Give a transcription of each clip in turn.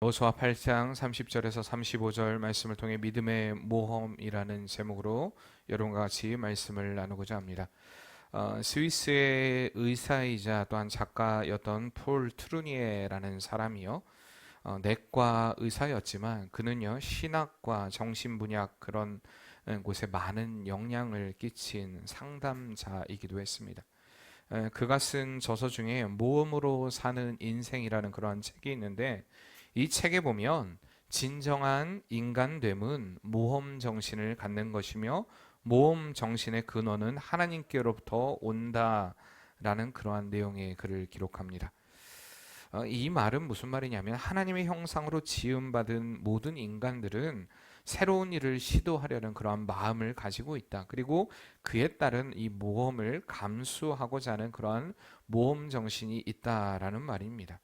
여호수아 8장 30절에서 35절 말씀을 통해 믿음의 모험이라는 제목으로 여러분과 같이 말씀을 나누고자 합니다. 스위스의 의사이자 또한 작가였던 폴 트루니에라는 사람이요, 내과 의사였지만 그는요 신학과 정신분약 그런 곳에 많은 영향을 끼친 상담자이기도 했습니다. 그가 쓴 저서 중에 모험으로 사는 인생이라는 그러한 책이 있는데, 이 책에 보면 진정한 인간됨은 모험 정신을 갖는 것이며 모험 정신의 근원은 하나님께로부터 온다라는 그러한 내용의 글을 기록합니다. 이 말은 무슨 말이냐면, 하나님의 형상으로 지음받은 모든 인간들은 새로운 일을 시도하려는 그러한 마음을 가지고 있다. 그리고 그에 따른 이 모험을 감수하고자 하는 그러한 모험 정신이 있다라는 말입니다.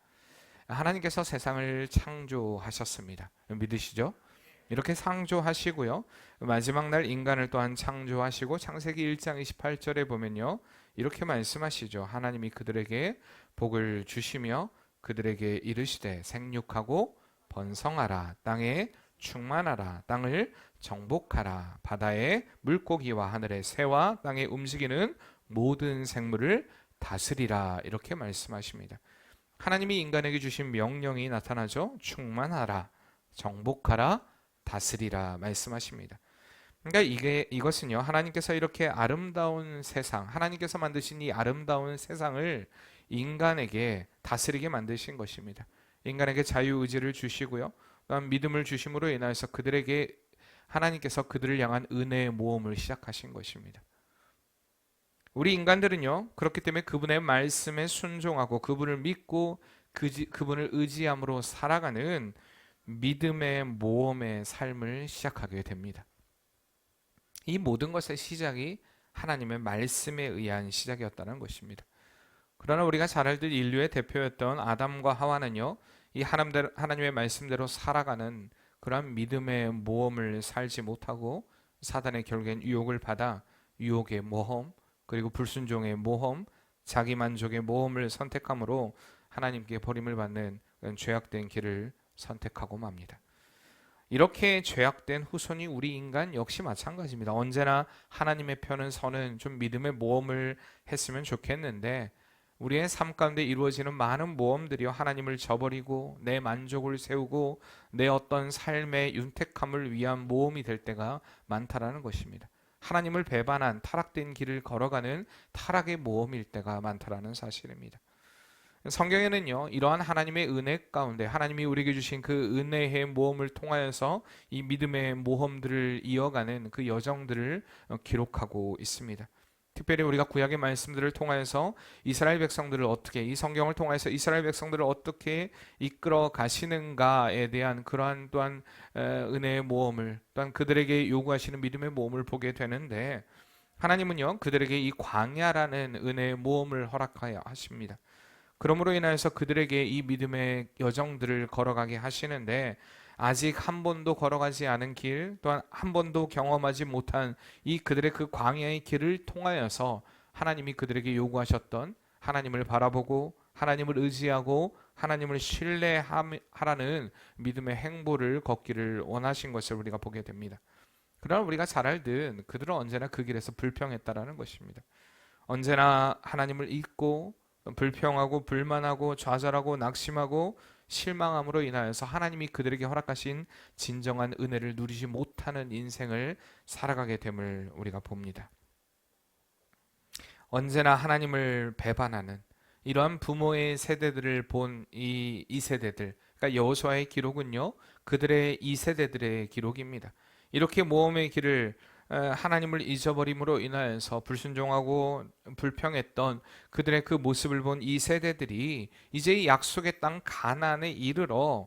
하나님께서 세상을 창조하셨습니다. 믿으시죠? 이렇게 창조하시고요, 마지막 날 인간을 또한 창조하시고 창세기 1장 28절에 보면요 이렇게 말씀하시죠. 하나님이 그들에게 복을 주시며 그들에게 이르시되 생육하고 번성하라, 땅에 충만하라, 땅을 정복하라, 바다의 물고기와 하늘의 새와 땅에 움직이는 모든 생물을 다스리라, 이렇게 말씀하십니다. 하나님이 인간에게 주신 명령이 나타나죠. 충만하라, 정복하라, 다스리라 말씀하십니다. 그러니까 이것은요, 하나님께서 이렇게 아름다운 세상, 하나님께서 만드신 이 아름다운 세상을 인간에게 다스리게 만드신 것입니다. 인간에게 자유의지를 주시고요, 또한 믿음을 주심으로 인하여서 그들에게 하나님께서 그들을 향한 은혜의 모험을 시작하신 것입니다. 우리 인간들은요, 그렇기 때문에 그분의 말씀에 순종하고 그분을 믿고 그분을 의지함으로 살아가는 믿음의 모험의 삶을 시작하게 됩니다. 이 모든 것의 시작이 하나님의 말씀에 의한 시작이었다는 것입니다. 그러나 우리가 잘 알듯 인류의 대표였던 아담과 하와는요, 이 하나님의 말씀대로 살아가는 그런 믿음의 모험을 살지 못하고 사단의 결국엔 유혹을 받아 유혹의 모험, 그리고 불순종의 모험, 자기만족의 모험을 선택함으로 하나님께 버림을 받는 죄악된 길을 선택하고 맙니다. 이렇게 죄악된 후손이 우리 인간 역시 마찬가지입니다. 언제나 하나님의 편은 서는 좀 믿음의 모험을 했으면 좋겠는데, 우리의 삶 가운데 이루어지는 많은 모험들이요, 하나님을 저버리고 내 만족을 세우고 내 어떤 삶의 윤택함을 위한 모험이 될 때가 많다라는 것입니다. 하나님을 배반한 타락된 길을 걸어가는 타락의 모험일 때가 많다라는 사실입니다. 성경에는요, 이러한 하나님의 은혜 가운데 하나님이 우리에게 주신 그 은혜의 모험을 통하여서 이 믿음의 모험들을 이어가는 그 여정들을 기록하고 있습니다. 특별히 우리가 구약의 말씀들을 통하여서 이스라엘 백성들을 어떻게, 이 성경을 통해서 이스라엘 백성들을 어떻게 이끌어 가시는가에 대한 그러한 또한 은혜의 모험을, 또한 그들에게 요구하시는 믿음의 모험을 보게 되는데, 하나님은요 그들에게 이 광야라는 은혜의 모험을 허락하여 하십니다. 그러므로 인하여서 그들에게 이 믿음의 여정들을 걸어가게 하시는데, 아직 한 번도 걸어가지 않은 길, 또한 한 번도 경험하지 못한 이 그들의 그 광야의 길을 통하여서 하나님이 그들에게 요구하셨던, 하나님을 바라보고 하나님을 의지하고 하나님을 신뢰하라는 믿음의 행보를 걷기를 원하신 것을 우리가 보게 됩니다. 그러나 우리가 잘 알듯 그들은 언제나 그 길에서 불평했다라는 것입니다. 언제나 하나님을 잊고 불평하고 불만하고 좌절하고 낙심하고 실망함으로 인하여서 하나님이 그들에게 허락하신 진정한 은혜를 누리지 못하는 인생을 살아가게 됨을 우리가 봅니다. 언제나 하나님을 배반하는 이러한 부모의 세대들을 본 이 세대들, 그러니까 여호수아의 기록은요 그들의 이 세대들의 기록입니다. 이렇게 모험의 길을 하나님을 잊어버림으로 인하여서 불순종하고 불평했던 그들의 그 모습을 본 이 세대들이 이제 이 약속의 땅 가나안에 이르러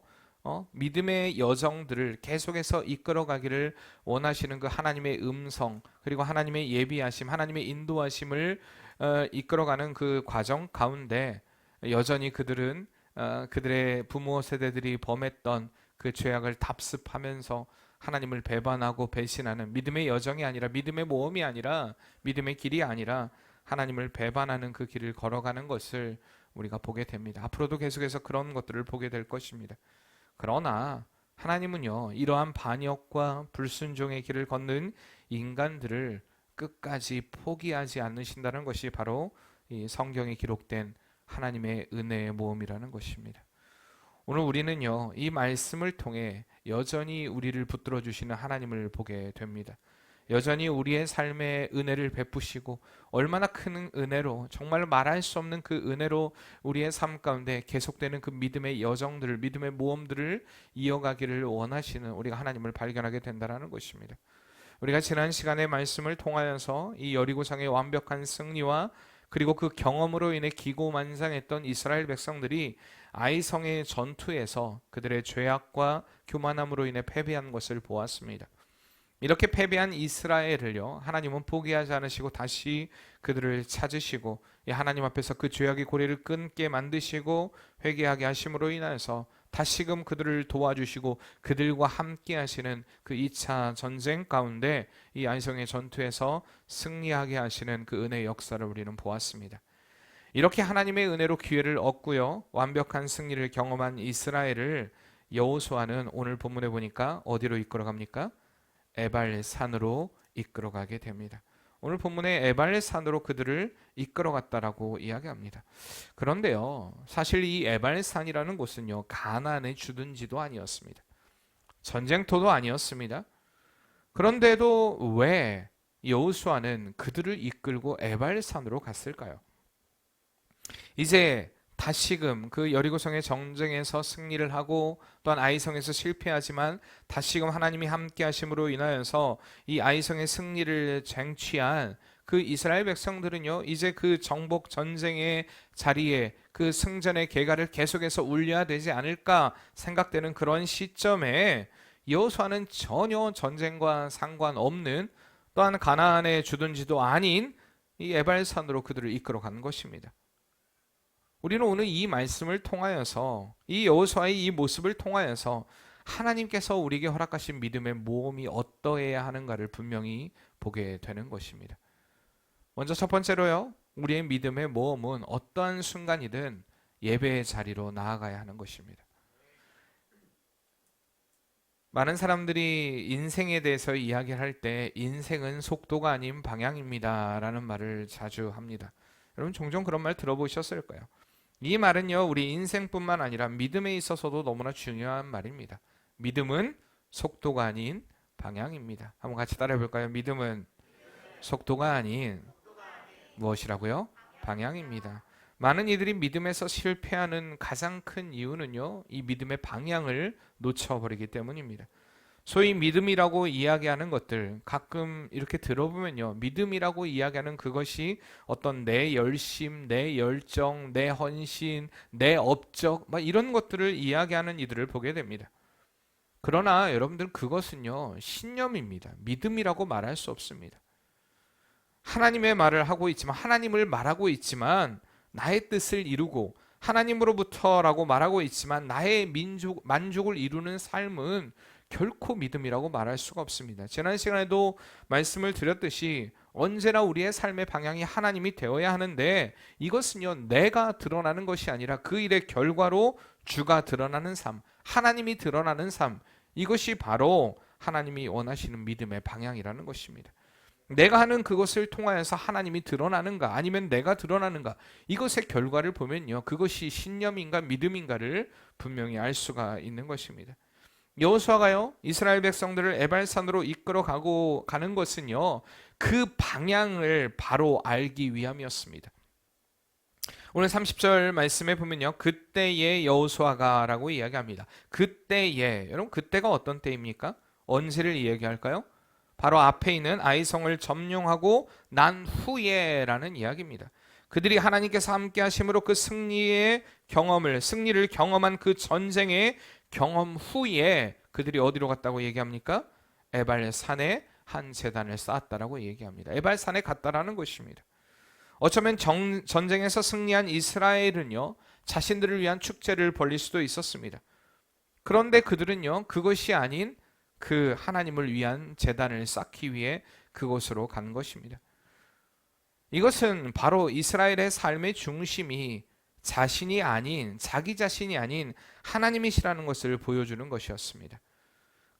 믿음의 여정들을 계속해서 이끌어가기를 원하시는 그 하나님의 음성, 그리고 하나님의 예비하심, 하나님의 인도하심을 이끌어가는 그 과정 가운데 여전히 그들은 그들의 부모 세대들이 범했던 그 죄악을 답습하면서 하나님을 배반하고 배신하는 믿음의 여정이 아니라, 믿음의 모험이 아니라, 믿음의 길이 아니라 하나님을 배반하는 그 길을 걸어가는 것을 우리가 보게 됩니다. 앞으로도 계속해서 그런 것들을 보게 될 것입니다. 그러나 하나님은요, 이러한 반역과 불순종의 길을 걷는 인간들을 끝까지 포기하지 않으신다는 것이 바로 이 성경에 기록된 하나님의 은혜의 모험이라는 것입니다. 오늘 우리는요, 이 말씀을 통해 여전히 우리를 붙들어 주시는 하나님을 보게 됩니다. 여전히 우리의 삶에 은혜를 베푸시고 얼마나 큰 은혜로, 정말 말할 수 없는 그 은혜로 우리의 삶 가운데 계속되는 그 믿음의 여정들을, 믿음의 모험들을 이어가기를 원하시는 우리가 하나님을 발견하게 된다는 것입니다. 우리가 지난 시간의 말씀을 통하여서 이 여리고성의 완벽한 승리와 그리고 그 경험으로 인해 기고만장했던 이스라엘 백성들이 아이성의 전투에서 그들의 죄악과 교만함으로 인해 패배한 것을 보았습니다. 이렇게 패배한 이스라엘을요, 하나님은 포기하지 않으시고 다시 그들을 찾으시고 하나님 앞에서 그 죄악의 고리를 끊게 만드시고 회개하게 하심으로 인하여서 다시금 그들을 도와주시고 그들과 함께 하시는 그 2차 전쟁 가운데 이 아이성의 전투에서 승리하게 하시는 그 은혜의 역사를 우리는 보았습니다. 이렇게 하나님의 은혜로 기회를 얻고요, 완벽한 승리를 경험한 이스라엘을 여호수아는 오늘 본문에 보니까 어디로 이끌어갑니까? 에발산으로 이끌어가게 됩니다. 오늘 본문에 에발산으로 그들을 이끌어갔다라고 이야기합니다. 그런데요, 사실 이 에발산이라는 곳은요, 가나안의 주둔지도 아니었습니다. 전쟁터도 아니었습니다. 그런데도 왜 여호수아는 그들을 이끌고 에발산으로 갔을까요? 이제 다시금 그 여리고성의 전쟁에서 승리를 하고 또한 아이성에서 실패하지만 다시금 하나님이 함께 하심으로 인하여서 이 아이성의 승리를 쟁취한 그 이스라엘 백성들은요, 이제 그 정복 전쟁의 자리에 그 승전의 계가를 계속해서 울려야 되지 않을까 생각되는 그런 시점에 여호수아는 전혀 전쟁과 상관없는 또한 가나안의 주둔지도 아닌 이 에발산으로 그들을 이끌어 간 것입니다. 우리는 오늘 이 말씀을 통하여서 이 여호수아의 이 모습을 통하여서 하나님께서 우리에게 허락하신 믿음의 모험이 어떠해야 하는가를 분명히 보게 되는 것입니다. 먼저 첫 번째로요, 우리의 믿음의 모험은 어떠한 순간이든 예배의 자리로 나아가야 하는 것입니다. 많은 사람들이 인생에 대해서 이야기할 때 인생은 속도가 아닌 방향입니다 라는 말을 자주 합니다. 여러분 종종 그런 말 들어보셨을 거예요. 이 말은요, 우리 인생뿐만 아니라 믿음에 있어서도 너무나 중요한 말입니다. 믿음은 속도가 아닌 방향입니다. 한번 같이 따라해 볼까요? 믿음은 속도가 아닌 무엇이라고요? 방향입니다. 많은 이들이 믿음에서 실패하는 가장 큰 이유는요, 이 믿음의 방향을 놓쳐버리기 때문입니다. 소위 믿음이라고 이야기하는 것들, 가끔 이렇게 들어보면요, 믿음이라고 이야기하는 그것이 어떤 내 열심, 내 열정, 내 헌신, 내 업적 막 이런 것들을 이야기하는 이들을 보게 됩니다. 그러나 여러분들, 그것은요 신념입니다. 믿음이라고 말할 수 없습니다. 하나님의 말을 하고 있지만, 하나님을 말하고 있지만 나의 뜻을 이루고 하나님으로부터라고 말하고 있지만 나의 만족을 이루는 삶은 결코 믿음이라고 말할 수가 없습니다. 지난 시간에도 말씀을 드렸듯이 언제나 우리의 삶의 방향이 하나님이 되어야 하는데, 이것은요 내가 드러나는 것이 아니라 그 일의 결과로 주가 드러나는 삶, 하나님이 드러나는 삶, 이것이 바로 하나님이 원하시는 믿음의 방향이라는 것입니다. 내가 하는 그것을 통하여서 하나님이 드러나는가 아니면 내가 드러나는가, 이것의 결과를 보면요 그것이 신념인가 믿음인가를 분명히 알 수가 있는 것입니다. 여호수아가요 이스라엘 백성들을 에발산으로 이끌어 가는 것은요 그 방향을 바로 알기 위함이었습니다. 오늘 30절 말씀에 보면요, 그때의 여호수아가 라고 이야기합니다. 그때의, 여러분 그때가 어떤 때입니까? 언제를 이야기할까요? 바로 앞에 있는 아이성을 점령하고 난 후에 라는 이야기입니다. 그들이 하나님께서 함께 하심으로 그 승리를 경험한 그 전쟁의 경험 후에 그들이 어디로 갔다고 얘기합니까? 에발산에 한 제단을 쌓았다라고 얘기합니다. 에발산에 갔다라는 것입니다. 어쩌면 전쟁에서 승리한 이스라엘은요 자신들을 위한 축제를 벌릴 수도 있었습니다. 그런데 그들은요 그것이 아닌 그 하나님을 위한 제단을 쌓기 위해 그곳으로 간 것입니다. 이것은 바로 이스라엘의 삶의 중심이 자신이 아닌, 자기 자신이 아닌 하나님이시라는 것을 보여주는 것이었습니다.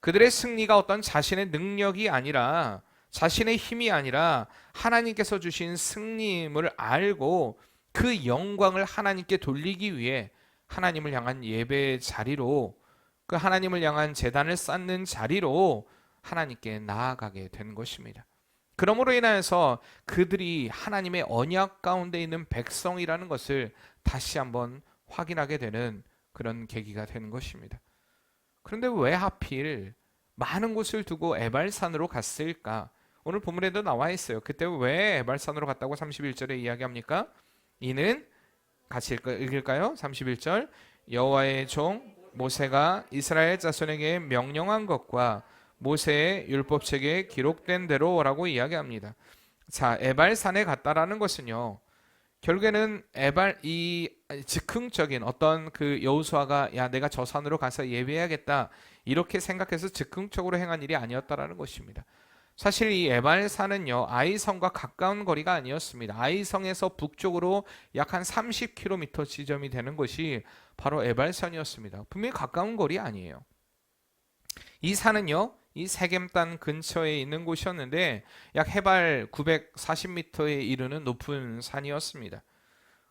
그들의 승리가 어떤 자신의 능력이 아니라, 자신의 힘이 아니라 하나님께서 주신 승리임을 알고 그 영광을 하나님께 돌리기 위해 하나님을 향한 예배의 자리로, 그 하나님을 향한 제단을 쌓는 자리로 하나님께 나아가게 된 것입니다. 그러므로 인하여서 그들이 하나님의 언약 가운데 있는 백성이라는 것을 다시 한번 확인하게 되는 그런 계기가 되는 것입니다. 그런데 왜 하필 많은 곳을 두고 에발산으로 갔을까? 오늘 본문에도 나와 있어요. 그때 왜 에발산으로 갔다고 31절에 이야기합니까? 이는 같이 읽을까요? 31절, 여호와의 종 모세가 이스라엘 자손에게 명령한 것과 모세의 율법책에 기록된 대로라고 이야기합니다. 자, 에발산에 갔다라는 것은요, 결국에는 이 즉흥적인 어떤 그 여호수아가 야 내가 저 산으로 가서 예배해야겠다 이렇게 생각해서 즉흥적으로 행한 일이 아니었다라는 것입니다. 사실 이 에발산은요, 아이성과 가까운 거리가 아니었습니다. 아이성에서 북쪽으로 약 한 30km 지점이 되는 것이 바로 에발산이었습니다. 분명히 가까운 거리 아니에요. 이 산은요, 이 세겜단 근처에 있는 곳이었는데 약 해발 940m에 이르는 높은 산이었습니다.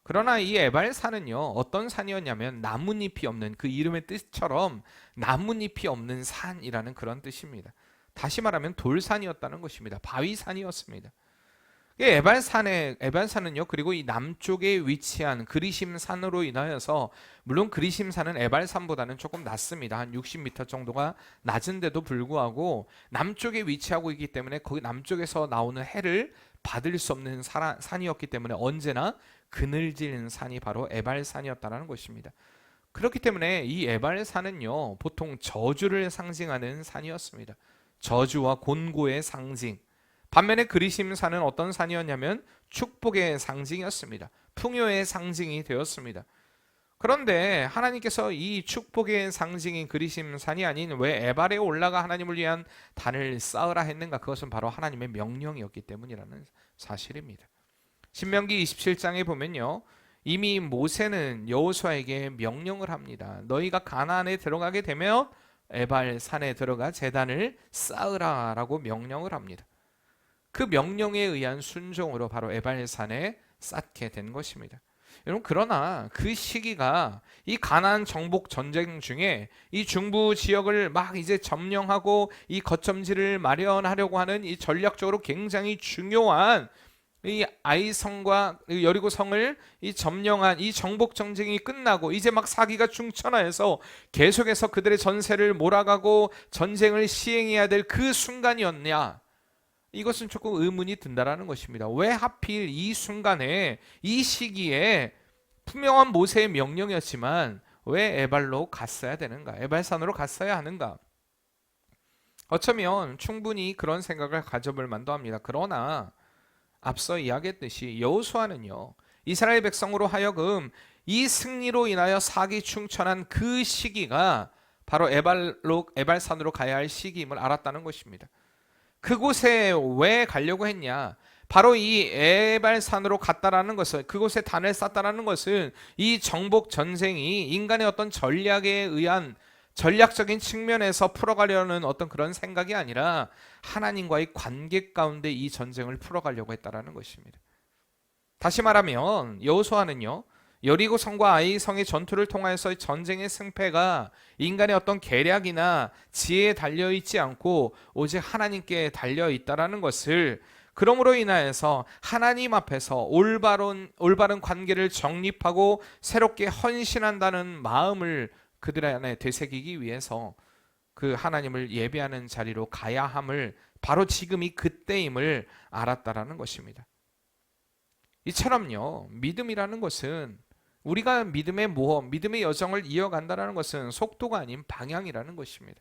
그러나 이 에발산은요, 어떤 산이었냐면 나뭇잎이 없는, 그 이름의 뜻처럼 나뭇잎이 없는 산이라는 그런 뜻입니다. 다시 말하면 돌산이었다는 것입니다. 바위산이었습니다. 에발산은요, 그리고 이 남쪽에 위치한 그리심산으로 인하여서, 물론 그리심산은 에발산보다는 조금 낮습니다. 한 60m 정도가 낮은데도 불구하고 남쪽에 위치하고 있기 때문에 거기 남쪽에서 나오는 해를 받을 수 없는 산이었기 때문에 언제나 그늘진 산이 바로 에발산이었다는 것입니다. 그렇기 때문에 이 에발산은요, 보통 저주를 상징하는 산이었습니다. 저주와 곤고의 상징. 반면에 그리심산은 어떤 산이었냐면 축복의 상징이었습니다. 풍요의 상징이 되었습니다. 그런데 하나님께서 이 축복의 상징인 그리심산이 아닌 왜 에발에 올라가 하나님을 위한 단을 쌓으라 했는가? 그것은 바로 하나님의 명령이었기 때문이라는 사실입니다. 신명기 27장에 보면요, 이미 모세는 여호수아에게 명령을 합니다. 너희가 가나안에 들어가게 되면 에발 산에 들어가 제단을 쌓으라 라고 명령을 합니다. 그 명령에 의한 순종으로 바로 에발 산에 쌓게 된 것입니다. 여러분, 그러나 그 시기가 이 가나안 정복 전쟁 중에 이 중부 지역을 막 이제 점령하고 이 거점지를 마련하려고 하는 이 전략적으로 굉장히 중요한 이 아이성과 여리고성을 이 점령한 이 정복 전쟁이 끝나고 이제 막 사기가 중천하여서 계속해서 그들의 전세를 몰아가고 전쟁을 시행해야 될 그 순간이었냐? 이것은 조금 의문이 든다라는 것입니다. 왜 하필 이 순간에, 이 시기에 분명한 모세의 명령이었지만 왜 에발로 갔어야 되는가? 에발산으로 갔어야 하는가? 어쩌면 충분히 그런 생각을 가져볼 만도 합니다. 그러나 앞서 이야기했듯이 여호수아는요, 이스라엘 백성으로 하여금 이 승리로 인하여 사기충천한 그 시기가 바로 에발산으로 가야 할 시기임을 알았다는 것입니다. 그곳에 왜 가려고 했냐? 바로 이 에발산으로 갔다라는 것은, 그곳에 단을 쌓다라는 것은 이 정복 전쟁이 인간의 어떤 전략에 의한 전략적인 측면에서 풀어가려는 어떤 그런 생각이 아니라 하나님과의 관계 가운데 이 전쟁을 풀어가려고 했다라는 것입니다. 다시 말하면 여호수아는요, 여리고성과 아이성의 전투를 통해서 전쟁의 승패가 인간의 어떤 계략이나 지혜에 달려있지 않고 오직 하나님께 달려있다라는 것을, 그러므로 인하여서 하나님 앞에서 올바른 관계를 정립하고 새롭게 헌신한다는 마음을 그들 안에 되새기기 위해서 그 하나님을 예배하는 자리로 가야 함을, 바로 지금이 그때임을 알았다라는 것입니다. 이처럼요, 믿음이라는 것은, 우리가 믿음의 모험, 믿음의 여정을 이어간다는 것은 속도가 아닌 방향이라는 것입니다.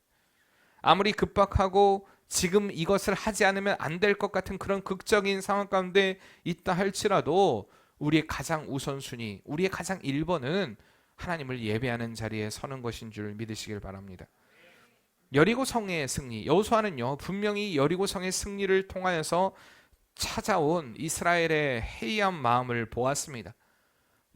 아무리 급박하고 지금 이것을 하지 않으면 안 될 것 같은 그런 극적인 상황 가운데 있다 할지라도 우리의 가장 우선순위, 우리의 가장 1번은 하나님을 예배하는 자리에 서는 것인 줄 믿으시길 바랍니다. 여리고성의 승리, 여호수아는요, 분명히 여리고성의 승리를 통하여서 찾아온 이스라엘의 해이한 마음을 보았습니다.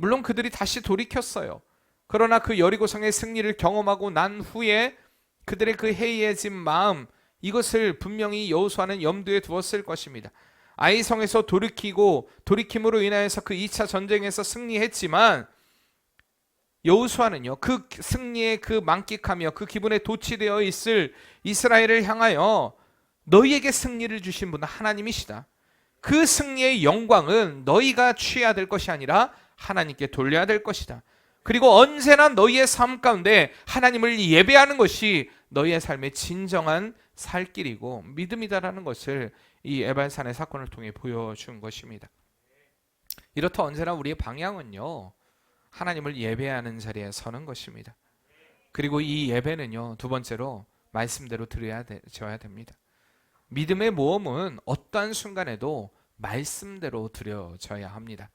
물론 그들이 다시 돌이켰어요. 그러나 그 여리고성의 승리를 경험하고 난 후에 그들의 그 해이해진 마음, 이것을 분명히 여호수아는 염두에 두었을 것입니다. 아이성에서 돌이킴으로 인하여서 그 2차 전쟁에서 승리했지만 여호수아는요, 그 승리에 그 만끽하며 그 기분에 도취되어 있을 이스라엘을 향하여 너희에게 승리를 주신 분은 하나님이시다. 그 승리의 영광은 너희가 취해야 될 것이 아니라 하나님께 돌려야 될 것이다. 그리고 언제나 너희의 삶 가운데 하나님을 예배하는 것이 너희의 삶의 진정한 살 길이고 믿음이다라는 것을 이 에발산의 사건을 통해 보여준 것입니다. 이렇다 언제나 우리의 방향은요, 하나님을 예배하는 자리에 서는 것입니다. 그리고 이 예배는요, 두 번째로 말씀대로 드려야 됩니다. 믿음의 모험은 어떠한 순간에도 말씀대로 드려져야 합니다.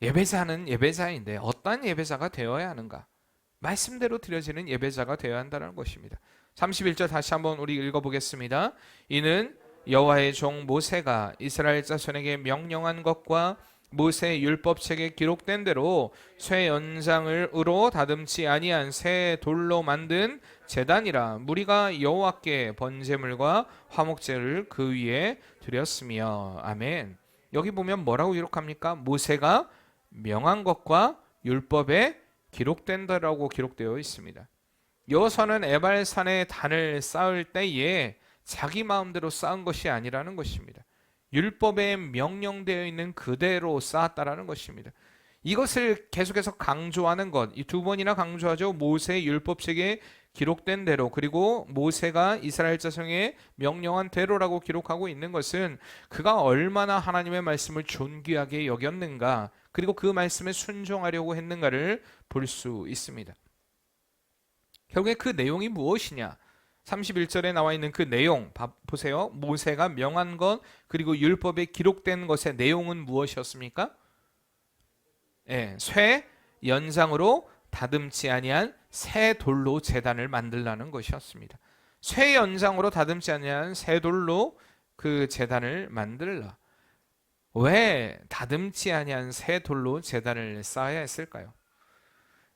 예배자는 예배자인데 어떠한 예배자가 되어야 하는가? 말씀대로 드려지는 예배자가 되어야 한다는 것입니다. 31절 다시 한번 우리 읽어보겠습니다. 이는 여호와의 종 모세가 이스라엘 자손에게 명령한 것과 모세 율법책에 기록된 대로 쇠 연장을 으로 다듬지 아니한 새 돌로 만든 제단이라. 무리가 여호와께 번제물과 화목제를 그 위에 드렸으며. 아멘. 여기 보면 뭐라고 기록합니까? 모세가 명한 것과 율법에 기록된 대라고 기록되어 있습니다. 여호수아는 에발산의 단을 쌓을 때에 자기 마음대로 쌓은 것이 아니라는 것입니다. 율법에 명령되어 있는 그대로 쌓았다라는 것입니다. 이것을 계속해서 강조하는 것, 이 두 번이나 강조하죠. 모세의 율법책에 기록된 대로, 그리고 모세가 이스라엘 자손에게 명령한 대로라고 기록하고 있는 것은 그가 얼마나 하나님의 말씀을 존귀하게 여겼는가, 그리고 그 말씀에 순종하려고 했는가를 볼 수 있습니다. 결국에 그 내용이 무엇이냐? 31절에 나와 있는 그 내용 보세요. 모세가 명한 것, 그리고 율법에 기록된 것의 내용은 무엇이었습니까? 쇠 연장으로 다듬지 아니한 새 돌로 제단을 만들라는 것이었습니다. 쇠 연장으로 다듬지 아니한 새 돌로 그 제단을 만들라. 왜 다듬지 아니한 새 돌로 제단을 쌓아야 했을까요?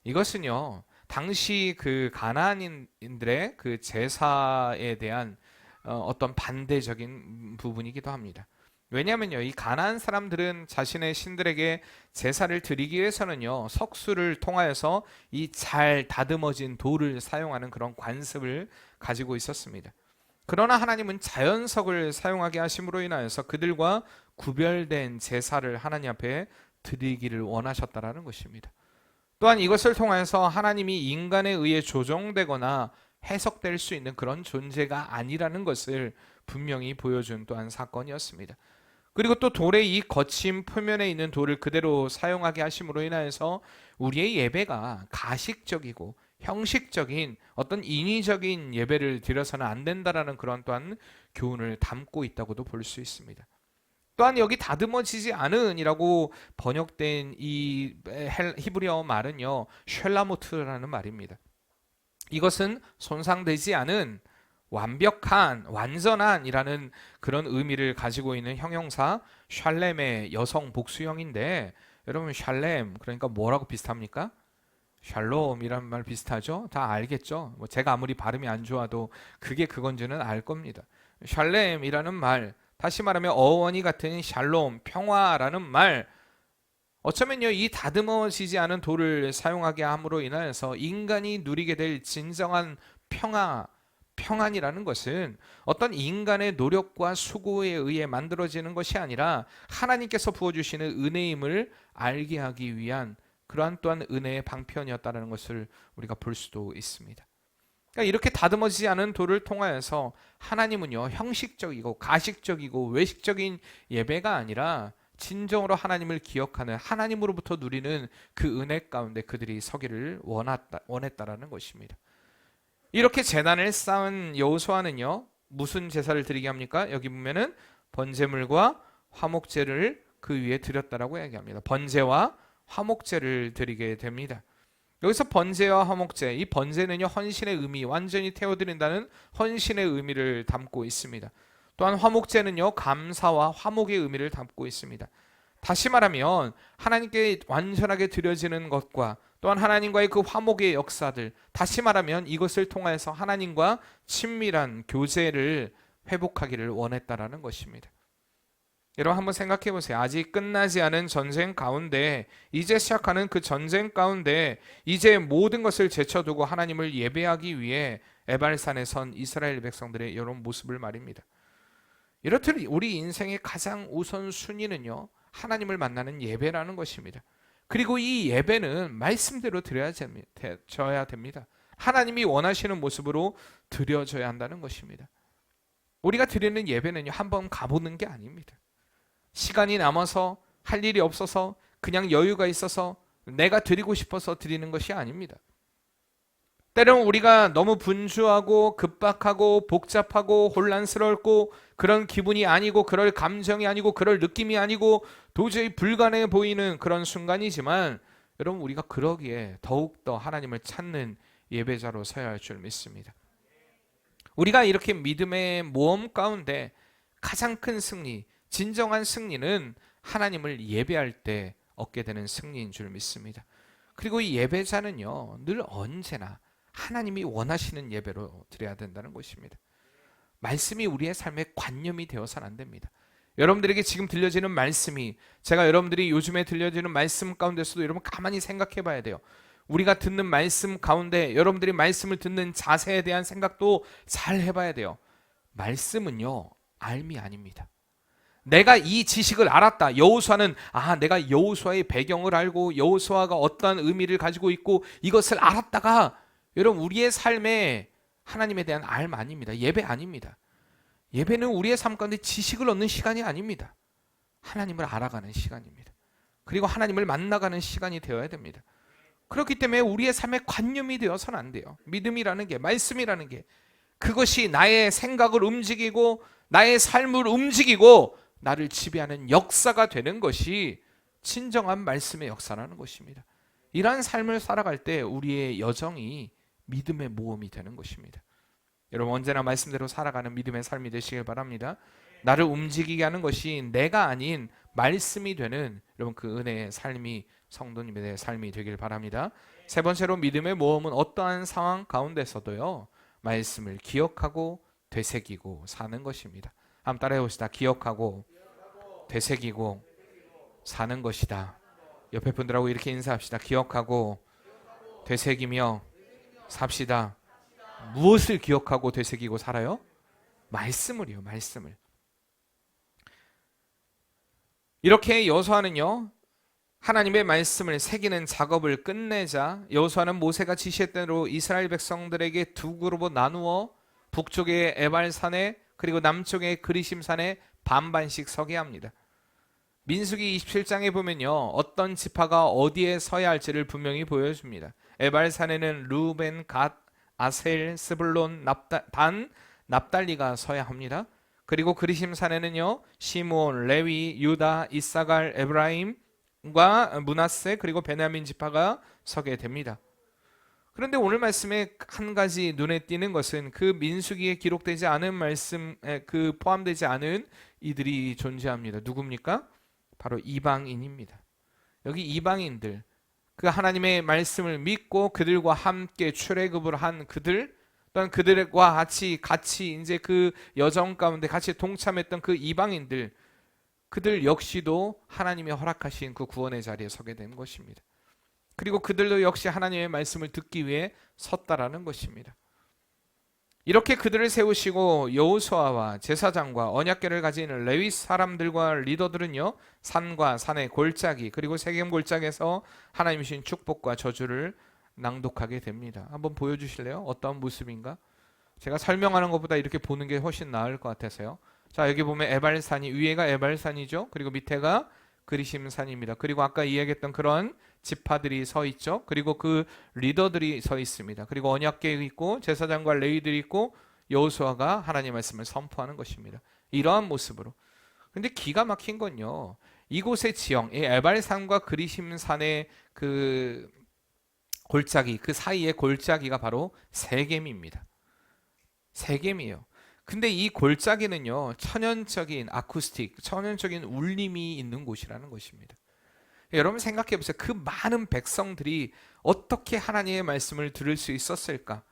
이것은요, 당시 그 가나안인들의 그 제사에 대한 어떤 반대적인 부분이기도 합니다. 왜냐하면요, 이 가나안 사람들은 자신의 신들에게 제사를 드리기 위해서는요, 석수를 통하여서 이 잘 다듬어진 돌을 사용하는 그런 관습을 가지고 있었습니다. 그러나 하나님은 자연석을 사용하게 하심으로 인하여서 그들과 구별된 제사를 하나님 앞에 드리기를 원하셨다라는 것입니다. 또한 이것을 통해서 하나님이 인간에 의해 조정되거나 해석될 수 있는 그런 존재가 아니라는 것을 분명히 보여준 또한 사건이었습니다. 그리고 또 돌의 이 거친 표면에 있는 돌을 그대로 사용하게 하심으로 인하여서 우리의 예배가 가식적이고 형식적인 어떤 인위적인 예배를 드려서는 안 된다라는 그런 또한 교훈을 담고 있다고도 볼 수 있습니다. 또한 여기 다듬어지지 않은이라고 번역된 이 히브리어 말은요, 쉘라모트라는 말입니다. 이것은 손상되지 않은, 완벽한, 완전한이라는 그런 의미를 가지고 있는 형용사 샬렘의 여성 복수형인데, 여러분 샬렘 그러니까 뭐라고 비슷합니까? 샬롬이란 말 비슷하죠? 다 알겠죠? 제가 아무리 발음이 안 좋아도 그게 그건지는 알 겁니다. 샬렘이라는 말, 다시 말하면 어원이 같은 샬롬, 평화라는 말, 어쩌면요, 이 다듬어지지 않은 돌을 사용하게 함으로 인하여서 인간이 누리게 될 진정한 평안이라는 것은 어떤 인간의 노력과 수고에 의해 만들어지는 것이 아니라 하나님께서 부어주시는 은혜임을 알게 하기 위한 그러한 또한 은혜의 방편이었다는 것을 우리가 볼 수도 있습니다. 그러니까 이렇게 다듬어지지 않은 돌을 통하여서 하나님은요, 형식적이고 가식적이고 외식적인 예배가 아니라 진정으로 하나님을 기억하는, 하나님으로부터 누리는 그 은혜 가운데 그들이 서기를 원했다라는 것입니다. 이렇게 제단을 쌓은 여호수아는요, 무슨 제사를 드리게 합니까? 여기 보면은 번제물과 화목제를 그 위에 드렸다라고 얘기합니다. 번제와 화목제를 드리게 됩니다. 여기서 번제와 화목제, 이 번제는요, 헌신의 의미, 완전히 태워드린다는 헌신의 의미를 담고 있습니다. 또한 화목제는요, 감사와 화목의 의미를 담고 있습니다. 다시 말하면 하나님께 완전하게 드려지는 것과 또한 하나님과의 그 화목의 역사들, 다시 말하면 이것을 통해서 하나님과 친밀한 교제를 회복하기를 원했다라는 것입니다. 여러분 한번 생각해 보세요. 아직 끝나지 않은 전쟁 가운데, 이제 시작하는 그 전쟁 가운데 이제 모든 것을 제쳐두고 하나님을 예배하기 위해 에발산에 선 이스라엘 백성들의 이런 모습을 말입니다. 이렇듯 우리 인생의 가장 우선순위는요, 하나님을 만나는 예배라는 것입니다. 그리고 이 예배는 말씀대로 드려야 됩니다. 하나님이 원하시는 모습으로 드려져야 한다는 것입니다. 우리가 드리는 예배는요, 한번 가보는 게 아닙니다. 시간이 남아서 할 일이 없어서 그냥 여유가 있어서 내가 드리고 싶어서 드리는 것이 아닙니다. 때로는 우리가 너무 분주하고 급박하고 복잡하고 혼란스럽고 그런 기분이 아니고 그럴 감정이 아니고 그럴 느낌이 아니고 도저히 불가능해 보이는 그런 순간이지만, 여러분 우리가 그러기에 더욱더 하나님을 찾는 예배자로 서야 할 줄 믿습니다. 우리가 이렇게 믿음의 모험 가운데 가장 큰 승리, 진정한 승리는 하나님을 예배할 때 얻게 되는 승리인 줄 믿습니다. 그리고 이 예배자는요, 늘 언제나 하나님이 원하시는 예배로 드려야 된다는 것입니다. 말씀이 우리의 삶에 관념이 되어서는 안 됩니다. 여러분들에게 지금 들려지는 말씀이, 제가 여러분들이 요즘에 들려지는 말씀 가운데서도 여러분 가만히 생각해 봐야 돼요. 우리가 듣는 말씀 가운데 여러분들이 말씀을 듣는 자세에 대한 생각도 잘 해봐야 돼요. 말씀은요, 알미 아닙니다. 내가 이 지식을 알았다. 여호수아는 내가 여호수아의 배경을 알고 여호수아가 어떠한 의미를 가지고 있고 이것을 알았다가, 여러분 우리의 삶에 하나님에 대한 알 아닙니다. 예배 아닙니다. 예배는 우리의 삶 가운데 지식을 얻는 시간이 아닙니다. 하나님을 알아가는 시간입니다. 그리고 하나님을 만나가는 시간이 되어야 됩니다. 그렇기 때문에 우리의 삶에 관념이 되어서는 안 돼요. 믿음이라는 게, 말씀이라는 게, 그것이 나의 생각을 움직이고 나의 삶을 움직이고 나를 지배하는 역사가 되는 것이 진정한 말씀의 역사라는 것입니다. 이러한 삶을 살아갈 때 우리의 여정이 믿음의 모험이 되는 것입니다. 여러분 언제나 말씀대로 살아가는 믿음의 삶이 되시길 바랍니다. 나를 움직이게 하는 것이 내가 아닌 말씀이 되는 여러분 그 은혜의 삶이 성도님의 삶이 되길 바랍니다. 세 번째로 믿음의 모험은 어떠한 상황 가운데서도요, 말씀을 기억하고 되새기고 사는 것입니다. 한번 따라해 봅시다. 기억하고 되새기고 사는 것이다. 옆에 분들하고 이렇게 인사합시다. 기억하고 되새기며 삽시다. 무엇을 기억하고 되새기고 살아요? 말씀을요. 말씀을. 이렇게 여호수아는요, 하나님의 말씀을 새기는 작업을 끝내자 여호수아는 모세가 지시했던 대로 이스라엘 백성들에게 두 그룹으로 나누어 북쪽의 에발산에 그리고 남쪽의 그리심산에 반반씩 서게 합니다. 민수기 27장에 보면요, 어떤 지파가 어디에 서야 할지를 분명히 보여줍니다. 에발산에는 루벤, 갓, 아셀, 스불론, 단, 납달리가 서야 합니다. 그리고 그리심산에는요, 시므온, 레위, 유다, 이사갈, 에브라임과 므낫세 그리고 베냐민 지파가 서게 됩니다. 그런데 오늘 말씀에 한 가지 눈에 띄는 것은 그 민수기에 기록되지 않은 말씀, 그 포함되지 않은 이들이 존재합니다. 누굽니까? 바로 이방인입니다. 여기 이방인들, 그 하나님의 말씀을 믿고 그들과 함께 출애굽을 한 그들, 또한 그들과 같이 이제 그 여정 가운데 같이 동참했던 그 이방인들, 그들 역시도 하나님이 허락하신 그 구원의 자리에 서게 된 것입니다. 그리고 그들도 역시 하나님의 말씀을 듣기 위해 섰다라는 것입니다. 이렇게 그들을 세우시고 여호수아와 제사장과 언약궤를 가진 레위 사람들과 리더들은요, 산과 산의 골짜기 그리고 세겜 골짜기에서 하나님이 주신 축복과 저주를 낭독하게 됩니다. 한번 보여주실래요? 어떤 모습인가? 제가 설명하는 것보다 이렇게 보는 게 훨씬 나을 것 같아서요. 자, 여기 보면 에발산이, 위에가 에발산이죠. 그리고 밑에가 그리심산입니다. 그리고 아까 이야기했던 그런 지파들이 서 있죠. 그리고 그 리더들이 서 있습니다. 그리고 언약궤 있고 제사장과 레위들이 있고 여호수아가 하나님의 말씀을 선포하는 것입니다. 이러한 모습으로. 근데 기가 막힌 건요, 이곳의 지형, 이 에발산과 그리심산의 그 골짜기, 그 사이의 골짜기가 바로 세겜입니다. 세겜이에요. 근데 이 골짜기는요, 천연적인 아쿠스틱, 천연적인 울림이 있는 곳이라는 것입니다. 여러분 생각해 보세요. 그 많은 백성들이 어떻게 하나님의 말씀을 들을 수 있었을까?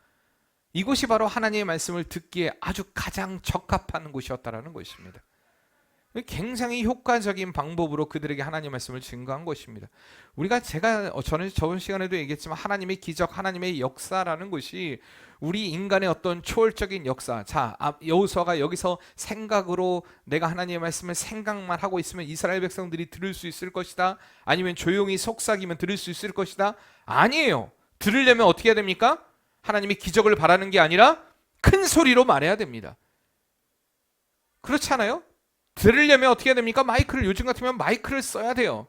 이곳이 바로 하나님의 말씀을 듣기에 아주 가장 적합한 곳이었다라는 것입니다. 굉장히 효과적인 방법으로 그들에게 하나님의 말씀을 증거한 것입니다. 저는 저번 시간에도 얘기했지만 하나님의 기적, 하나님의 역사라는 것이 우리 인간의 어떤 초월적인 역사. 자, 여호수아가 여기서 생각으로 내가 하나님의 말씀을 생각만 하고 있으면 이스라엘 백성들이 들을 수 있을 것이다. 아니면 조용히 속삭이면 들을 수 있을 것이다. 아니에요. 들으려면 어떻게 해야 됩니까? 하나님의 기적을 바라는 게 아니라 큰 소리로 말해야 됩니다. 그렇지 않아요? 들으려면 어떻게 해야 됩니까? 요즘 같으면 마이크를 써야 돼요.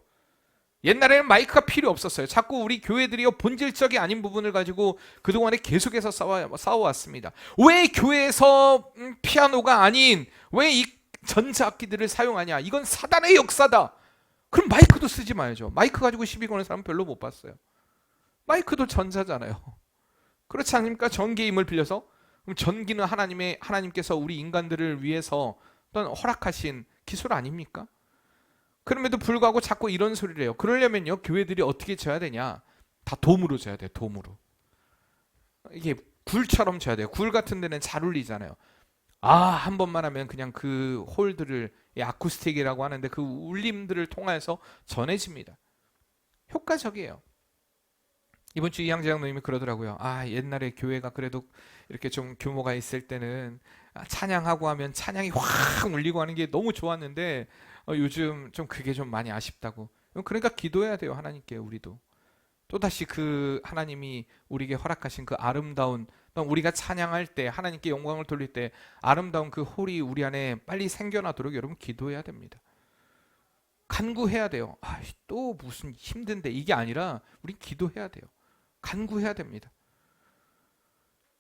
옛날에는 마이크가 필요 없었어요. 자꾸 우리 교회들이요, 본질적이 아닌 부분을 가지고 그동안에 계속해서 싸워왔습니다. 왜 교회에서 피아노가 아닌 왜 이 전자악기들을 사용하냐? 이건 사단의 역사다. 그럼 마이크도 쓰지 말죠. 마이크 가지고 시비 거는 사람 별로 못 봤어요. 마이크도 전자잖아요. 그렇지 않습니까? 전기의 힘을 빌려서. 그럼 전기는 하나님께서 우리 인간들을 위해서 어떤 허락하신 기술 아닙니까? 그럼에도 불구하고 자꾸 이런 소리를 해요. 그러려면요, 교회들이 어떻게 져야 되냐? 다 돔으로 져야 돼요. 돔으로. 이게 굴처럼 져야 돼요. 굴 같은 데는 잘 울리잖아요. 한 번만 하면 그냥 그 홀들을, 아쿠스틱이라고 하는데 그 울림들을 통해서 전해집니다. 효과적이에요. 이번 주 이양재 장로님이 그러더라고요. 옛날에 교회가 그래도 이렇게 좀 규모가 있을 때는 찬양하고 하면 찬양이 확 울리고 하는 게 너무 좋았는데 요즘 좀 그게 좀 많이 아쉽다고. 그러니까 기도해야 돼요. 하나님께. 우리도 또다시 그 하나님이 우리에게 허락하신 그 아름다운, 우리가 찬양할 때 하나님께 영광을 돌릴 때 아름다운 그 홀이 우리 안에 빨리 생겨나도록 여러분 기도해야 됩니다. 간구해야 돼요. 또 무슨 힘든데, 이게 아니라 우리 기도해야 돼요. 간구해야 됩니다.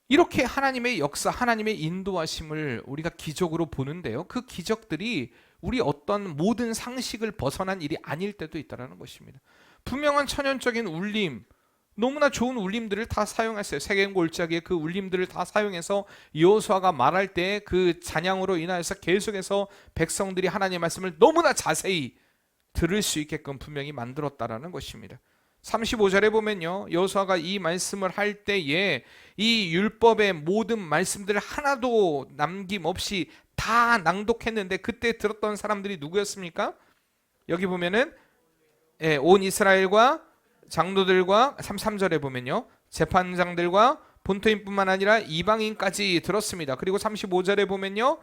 이렇게 하나님의 역사, 하나님의 인도하심을 우리가 기적으로 보는데요, 그 기적들이 우리 어떤 모든 상식을 벗어난 일이 아닐 때도 있다는 것입니다. 분명한 천연적인 울림, 너무나 좋은 울림들을 다 사용했어요. 세겜 골짜기의 그 울림들을 다 사용해서 여호수아가 말할 때 그 찬양으로 인하여서 계속해서 백성들이 하나님의 말씀을 너무나 자세히 들을 수 있게끔 분명히 만들었다라는 것입니다. 35절에 보면요, 여호수아가 이 말씀을 할 때에 이 율법의 모든 말씀들을 하나도 남김없이 다 낭독했는데, 그때 들었던 사람들이 누구였습니까? 여기 보면은 온 이스라엘과 장로들과 33절에 보면요, 재판장들과 본토인뿐만 아니라 이방인까지 들었습니다. 그리고 35절에 보면요,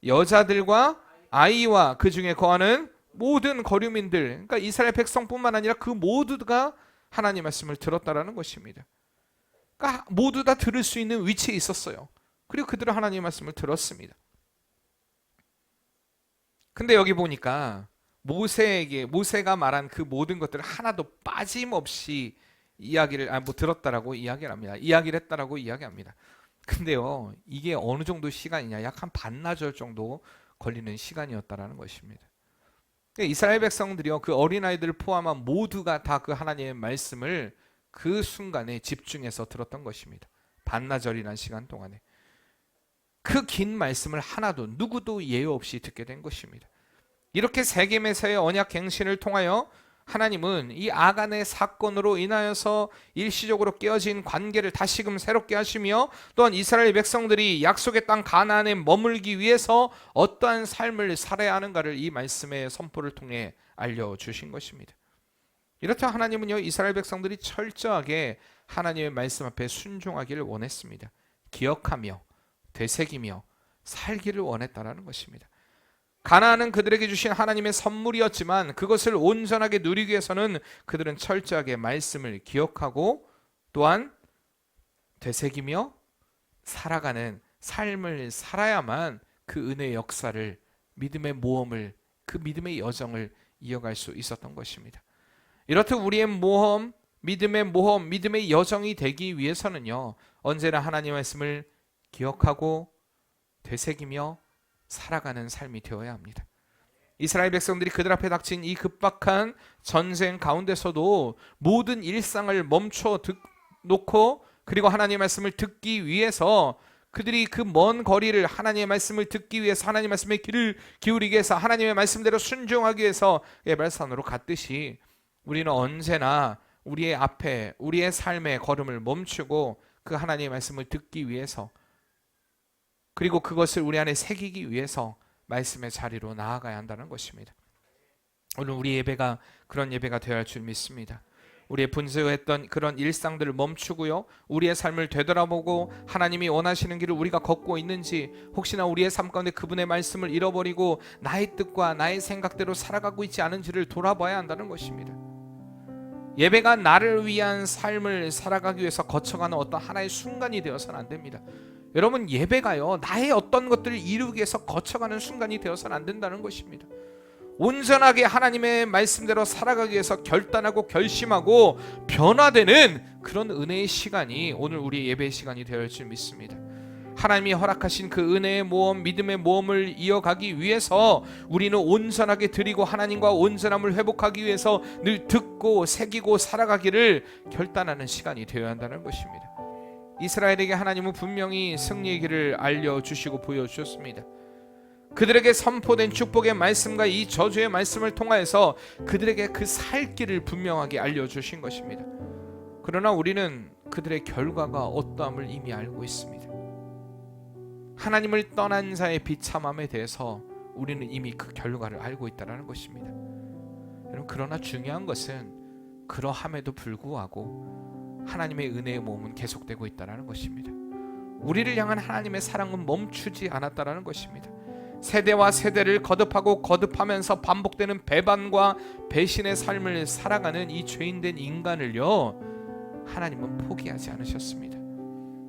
여자들과 아이와 그 중에 거하는 모든 거류민들, 그러니까 이스라엘 백성뿐만 아니라 그 모두가 하나님 말씀을 들었다라는 것입니다. 그러니까 모두 다 들을 수 있는 위치에 있었어요. 그리고 그들은 하나님 말씀을 들었습니다. 근데 여기 보니까 모세가 말한 그 모든 것들을 하나도 빠짐없이 들었다라고 이야기를 합니다. 이야기를 했다라고 이야기합니다. 근데요, 이게 어느 정도 시간이냐? 약 한 반나절 정도 걸리는 시간이었다라는 것입니다. 이스라엘 백성들이요, 그 어린아이들을 포함한 모두가 다 그 하나님의 말씀을 그 순간에 집중해서 들었던 것입니다. 반나절이라는 시간 동안에 그 긴 말씀을 하나도 누구도 예외 없이 듣게 된 것입니다. 이렇게 세겜에서의 언약 갱신을 통하여 하나님은 이 아간의 사건으로 인하여서 일시적으로 깨어진 관계를 다시금 새롭게 하시며, 또한 이스라엘 백성들이 약속의 땅 가나안에 머물기 위해서 어떠한 삶을 살아야 하는가를 이 말씀의 선포를 통해 알려주신 것입니다. 이렇다 하나님은요, 이스라엘 백성들이 철저하게 하나님의 말씀 앞에 순종하기를 원했습니다. 기억하며 되새기며 살기를 원했다라는 것입니다. 가나안은 그들에게 주신 하나님의 선물이었지만 그것을 온전하게 누리기 위해서는 그들은 철저하게 말씀을 기억하고 또한 되새기며 살아가는 삶을 살아야만 그 은혜의 역사를, 믿음의 모험을, 그 믿음의 여정을 이어갈 수 있었던 것입니다. 이렇듯 우리의 모험, 믿음의 여정이 되기 위해서는요, 언제나 하나님의 말씀을 기억하고 되새기며 살아가는 삶이 되어야 합니다. 이스라엘 백성들이 그들 앞에 닥친 이 급박한 전쟁 가운데서도 모든 일상을 멈춰 놓고 그리고 하나님의 말씀을 듣기 위해서 그들이 그 먼 거리를 하나님의 말씀을 듣기 위해서, 하나님의 말씀에 귀를 기울이기 위해서, 하나님의 말씀대로 순종하기 위해서 에발산으로 갔듯이 우리는 언제나 우리의 앞에, 우리의 삶의 걸음을 멈추고 그 하나님의 말씀을 듣기 위해서, 그리고 그것을 우리 안에 새기기 위해서 말씀의 자리로 나아가야 한다는 것입니다. 오늘 우리 예배가 그런 예배가 되어야 할 줄 믿습니다. 우리의 분주했던 그런 일상들을 멈추고요, 우리의 삶을 되돌아보고 하나님이 원하시는 길을 우리가 걷고 있는지, 혹시나 우리의 삶 가운데 그분의 말씀을 잃어버리고 나의 뜻과 나의 생각대로 살아가고 있지 않은지를 돌아봐야 한다는 것입니다. 예배가 나를 위한 삶을 살아가기 위해서 거쳐가는 어떤 하나의 순간이 되어서는 안 됩니다. 여러분, 예배가요, 나의 어떤 것들을 이루기 위해서 거쳐가는 순간이 되어서는 안 된다는 것입니다. 온전하게 하나님의 말씀대로 살아가기 위해서 결단하고 결심하고 변화되는 그런 은혜의 시간이 오늘 우리 예배의 시간이 되어야 할 줄 믿습니다. 하나님이 허락하신 그 은혜의 모험, 믿음의 모험을 이어가기 위해서 우리는 온전하게 드리고 하나님과 온전함을 회복하기 위해서 늘 듣고 새기고 살아가기를 결단하는 시간이 되어야 한다는 것입니다. 이스라엘에게 하나님은 분명히 승리의 길을 알려주시고 보여주셨습니다. 그들에게 선포된 축복의 말씀과 이 저주의 말씀을 통하여서 그들에게 그 살 길을 분명하게 알려주신 것입니다. 그러나 우리는 그들의 결과가 어떠함을 이미 알고 있습니다. 하나님을 떠난 자의 비참함에 대해서 우리는 이미 그 결과를 알고 있다는 것입니다. 여러분, 그러나 중요한 것은 그러함에도 불구하고 하나님의 은혜의 모험은 계속되고 있다는 것입니다. 우리를 향한 하나님의 사랑은 멈추지 않았다는 것입니다. 세대와 세대를 거듭하고 거듭하면서 반복되는 배반과 배신의 삶을 살아가는 이 죄인된 인간을요, 하나님은 포기하지 않으셨습니다.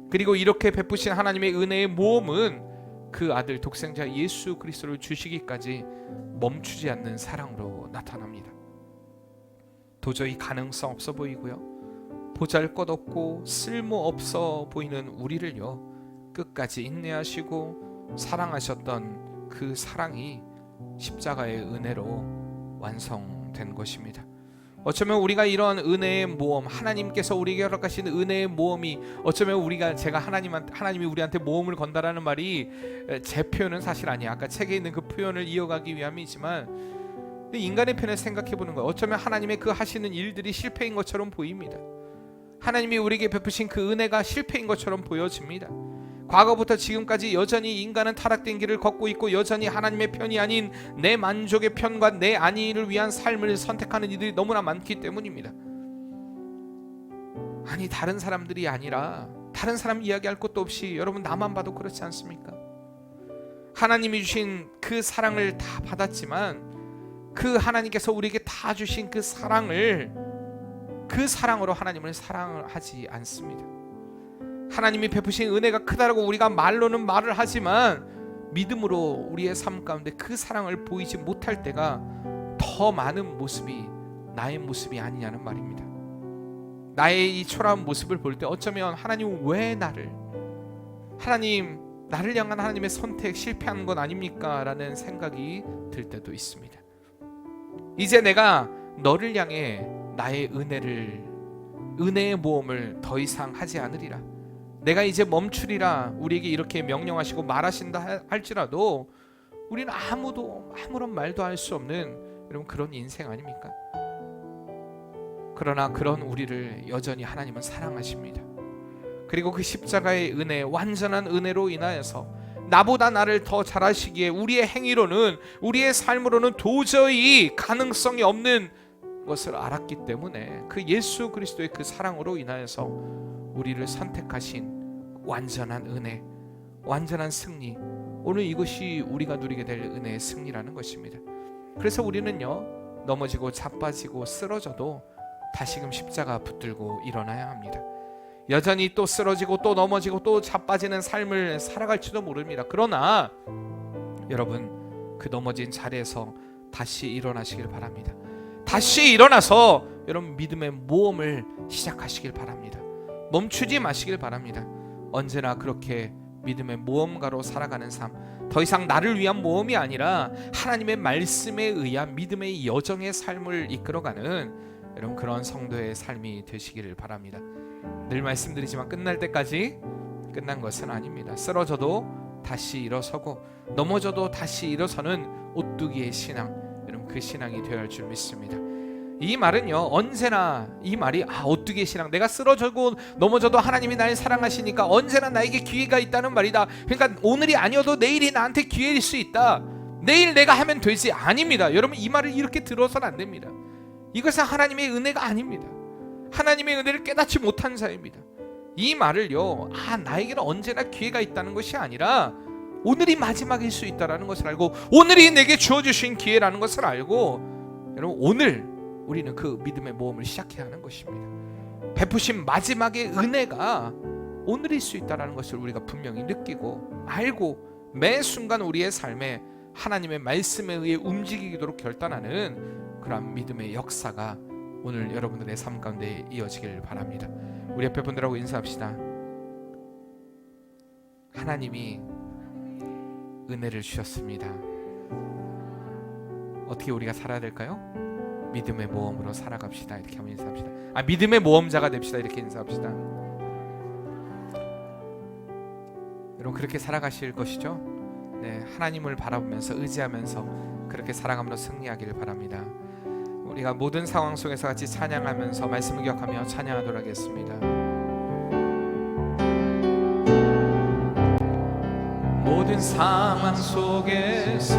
그리고 이렇게 베푸신 하나님의 은혜의 모험은 그 아들 독생자 예수 그리스도를 주시기까지 멈추지 않는 사랑으로 나타납니다. 도저히 가능성 없어 보이고요, 보잘것없고 쓸모없어 보이는 우리를요, 끝까지 인내하시고 사랑하셨던 그 사랑이 십자가의 은혜로 완성된 것입니다. 어쩌면 우리가 이런 은혜의 모험, 하나님께서 우리에게 허락하신 은혜의 모험이, 어쩌면 하나님이 우리한테 모험을 건다라는 말이 제 표현은 사실 아니에요. 아까 책에 있는 그 표현을 이어가기 위함이지만 인간의 편을 생각해 보는 거예요. 어쩌면 하나님의 그 하시는 일들이 실패인 것처럼 보입니다. 하나님이 우리에게 베푸신 그 은혜가 실패인 것처럼 보여집니다. 과거부터 지금까지 여전히 인간은 타락된 길을 걷고 있고 여전히 하나님의 편이 아닌 내 만족의 편과 내 안위를 위한 삶을 선택하는 이들이 너무나 많기 때문입니다. 아니, 다른 사람들이 아니라 다른 사람 이야기할 것도 없이 여러분, 나만 봐도 그렇지 않습니까? 하나님이 주신 그 사랑을 다 받았지만 그 하나님께서 우리에게 다 주신 그 사랑을, 그 사랑으로 하나님을 사랑하지 않습니다. 하나님이 베푸신 은혜가 크다라고 우리가 말로는 말을 하지만 믿음으로 우리의 삶 가운데 그 사랑을 보이지 못할 때가 더 많은 모습이 나의 모습이 아니냐는 말입니다. 나의 이 초라한 모습을 볼 때 어쩌면 하나님은 왜 나를 향한 하나님의 선택 실패한 건 아닙니까? 라는 생각이 들 때도 있습니다. 이제 내가 너를 향해 나의 은혜의 모험을 더 이상 하지 않으리라, 내가 이제 멈추리라 우리에게 이렇게 명령하시고 말하신다 할지라도 우리는 아무런 말도 할 수 없는 여러분, 그런 인생 아닙니까? 그러나 그런 우리를 여전히 하나님은 사랑하십니다. 그리고 그 십자가의 은혜, 완전한 은혜로 인하여서 나보다 나를 더 잘하시기에 우리의 행위로는, 우리의 삶으로는 도저히 가능성이 없는 것을 알았기 때문에 그 예수 그리스도의 그 사랑으로 인하여서 우리를 선택하신 완전한 은혜, 완전한 승리, 오늘 이것이 우리가 누리게 될 은혜의 승리라는 것입니다. 그래서 우리는요, 넘어지고 자빠지고 쓰러져도 다시금 십자가 붙들고 일어나야 합니다. 여전히 또 쓰러지고 또 넘어지고 또 자빠지는 삶을 살아갈지도 모릅니다. 그러나 여러분, 그 넘어진 자리에서 다시 일어나시길 바랍니다. 다시 일어나서 여러분, 믿음의 모험을 시작하시길 바랍니다. 멈추지 마시길 바랍니다. 언제나 그렇게 믿음의 모험가로 살아가는 삶, 더 이상 나를 위한 모험이 아니라 하나님의 말씀에 의한 믿음의 여정의 삶을 이끌어가는 여러분, 그런 성도의 삶이 되시기를 바랍니다. 늘 말씀드리지만 끝날 때까지 끝난 것은 아닙니다. 쓰러져도 다시 일어서고 넘어져도 다시 일어서는 오뚜기의 신앙, 여러분 그 신앙이 되어야 할 줄 믿습니다. 이 말은요, 언제나 이 말이 오뚜기의 신앙, 내가 쓰러져고 넘어져도 하나님이 나를 사랑하시니까 언제나 나에게 기회가 있다는 말이다. 그러니까 오늘이 아니어도 내일이 나한테 기회일 수 있다. 내일 내가 하면 되지. 아닙니다. 여러분 이 말을 이렇게 들어서는 안 됩니다. 이것은 하나님의 은혜가 아닙니다. 하나님의 은혜를 깨닫지 못한 자입니다. 이 말을요, 나에게는 언제나 기회가 있다는 것이 아니라 오늘이 마지막일 수 있다는 것을 알고, 오늘이 내게 주어주신 기회라는 것을 알고, 여러분 오늘 우리는 그 믿음의 모험을 시작해야 하는 것입니다. 베푸신 마지막의 은혜가 오늘일 수 있다는 것을 우리가 분명히 느끼고 알고, 매 순간 우리의 삶에 하나님의 말씀에 의해 움직이도록 결단하는 그런 믿음의 역사가 오늘 여러분들의 삶 가운데 이어지길 바랍니다. 우리 옆에 분들하고 인사합시다. 하나님이 은혜를 주셨습니다. 어떻게 우리가 살아야 될까요? 믿음의 모험으로 살아갑시다. 이렇게 하면 인사합시다. 믿음의 모험자가 됩시다. 이렇게 인사합시다. 여러분 그렇게 살아가실 것이죠? 네, 하나님을 바라보면서 의지하면서 그렇게 살아감으로 승리하기를 바랍니다. 우리가 모든 상황 속에서 같이 찬양하면서 말씀을 기억하며 찬양하도록 하겠습니다. 모든 상황 속에서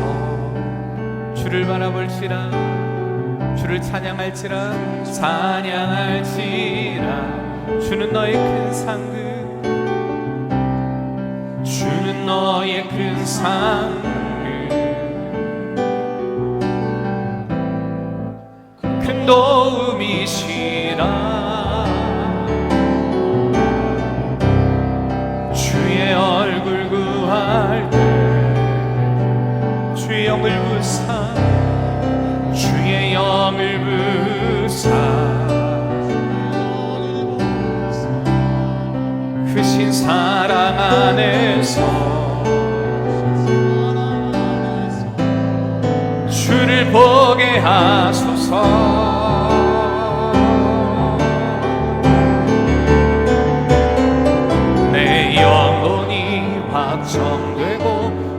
주를 바라볼지라, 주를 찬양할지라, 주는 너의 큰 상급, 주는 너의 큰 상급, 큰 도움이시라. 주의 얼굴 구할 때 주의 영을 부사, 주의 영을 부사, 크신 사랑 안에서 주를 보게 하소서. 내 영혼이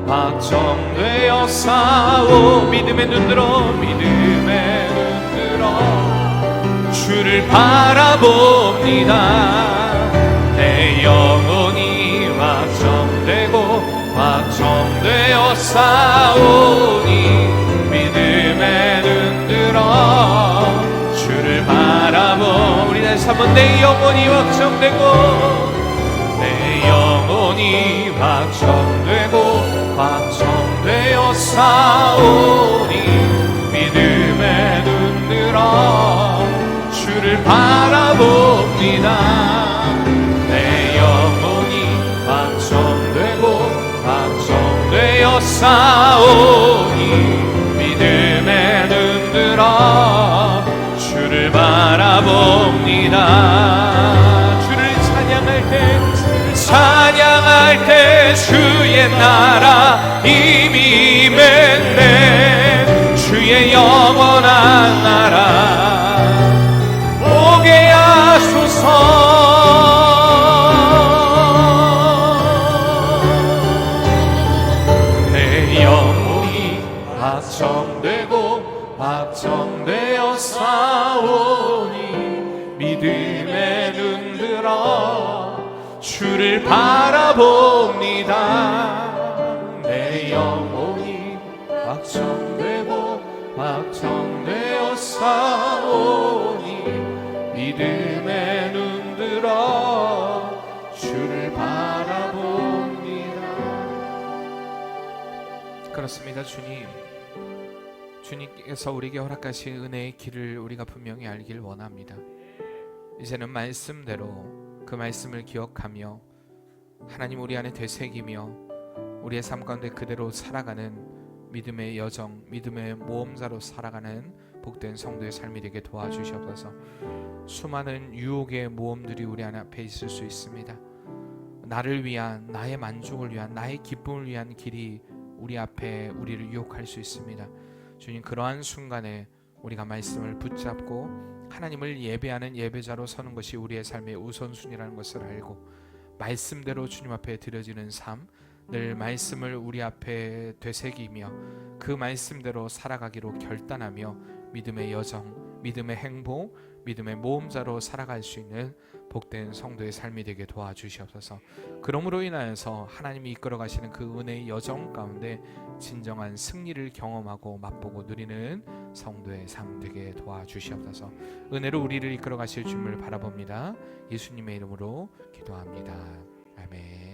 확정되어 싸워 믿음의 눈들어 주를 바라봅니다. 내 영혼이 확정되어 싸우니 믿음의 눈들어 주를 바라보. 우리 다시 한번 내 영혼이 확정되어 싸우니 믿음의 눈들어 주를 바라봅니다. 내 영혼이 확정되어 싸우니 믿음의 눈들어 주를 바라봅니다. 주를 찬양할 때 주의 나라 이미 임했네. 주의 영원한 나라 오게 하소서. 내 영혼이 확정되어 싸우니 믿음의 눈들어 주를 바라봅니다. 내 영혼이 확정되어 싸우니 믿음의 눈들어 주를 바라봅니다. 그렇습니다. 주님께서 우리에게 허락하신 은혜의 길을 우리가 분명히 알길 원합니다. 이제는 말씀대로 그 말씀을 기억하며 하나님 우리 안에 되새기며 우리의 삶 가운데 그대로 살아가는 믿음의 여정, 믿음의 모험자로 살아가는 복된 성도의 삶이 되게 도와주시옵소서. 수많은 유혹의 모험들이 우리 안에 앞에 있을 수 있습니다. 나를 위한, 나의 만족을 위한, 나의 기쁨을 위한 길이 우리 앞에 우리를 유혹할 수 있습니다. 주님, 그러한 순간에 우리가 말씀을 붙잡고 하나님을 예배하는 예배자로 서는 것이 우리의 삶의 우선순위라는 것을 알고 말씀대로 주님 앞에 드려지는 삶, 늘 말씀을 우리 앞에 되새기며 그 말씀대로 살아가기로 결단하며 믿음의 여정, 믿음의 행복, 믿음의 모험자로 살아갈 수 있는 복된 성도의 삶이 되게 도와주시옵소서. 그러므로 인하여서 하나님이 이끌어 가시는 그 은혜의 여정 가운데 진정한 승리를 경험하고 맛보고 누리는 성도의 삶 되게 도와주시옵소서. 은혜로 우리를 이끌어 가실 주님을 바라봅니다. 예수님의 이름으로 기도합니다. 아멘.